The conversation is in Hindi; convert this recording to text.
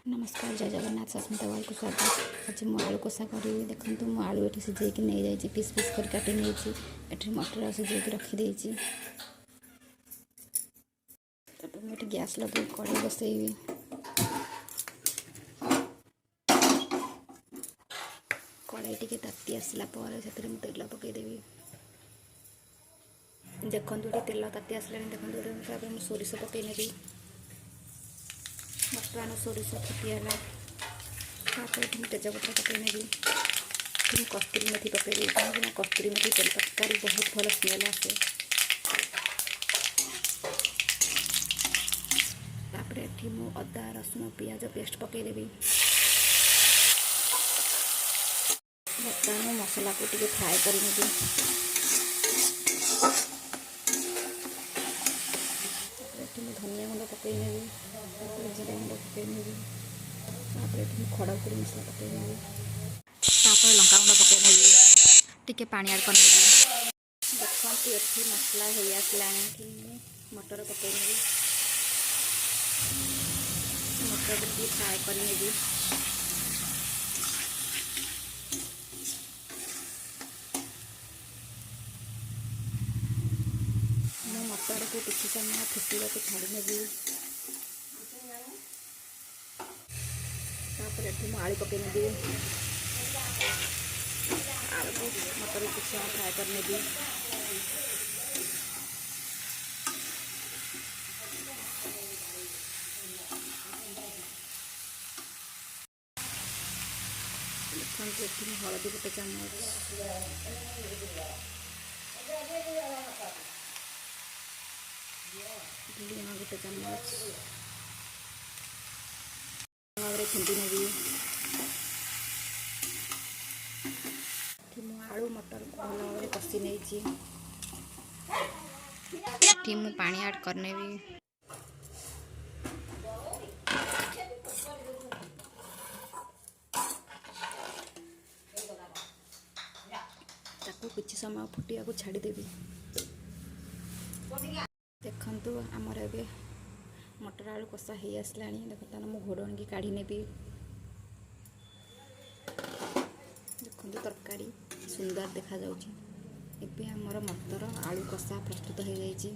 नमस्कार जय जगन्नाथ सस्मिता वाल को स्वागत। आज मु आलू कषा करी देखो मु आलू ये सिझे नहीं जाइए पीस पीस कर काटी नहीं मटर सिझे रखी मुझे गैस लगे कड़े बसैबी। कड़ाई टी ताती आसला से तेल पकईदेवी। देखो ये तेल ताती आसला देखो सोरिष पकईनेबी। बर्तमान सोरिष फुटीगला तेजपत्र पकईनेबी। कस्तूरी मेथी पकईदेवी कहीं कस्तूरी मेथी तेल तरकारी बहुत भल स्मेल आसे। ये मु अदा रसुण पियाज पेस्ट पकईदेवी। बर्तमान मसला को टे फ्राए करनेबी। धनिया गुंड पकईनेबी जीरा गुंड पकईनेबी। खड़ा पूरी मसला पकईनेबी। लंका गुंड पकईनेबी टिके पानी ऐड करनेबी। देखते ये मसला हो आसला मटर पकईनेबी। मटर को फ्राए करनेबी। मटर को किसी समय फुटा को छाड़ी नेबी। आलू पकईनेबी। आलू को मटर को किसी फ्राए करनेबी। हलदी गोटे चामच लुण गोटे चामच भाव फेंटी नेबी। आलू मटर को भल भाव कषि नहीं पानी ऐड करनेबी। किसी समय फुटिया को छाड़देवी। देखु आमर ए मटर आलू कषा हो आसला देखो मु घोड़णी की काढ़ी नेबी। देखो तरकारी सुंदर देखा जाउची। एबे आमर मटर आलू कषा प्रस्तुत हो जाइए।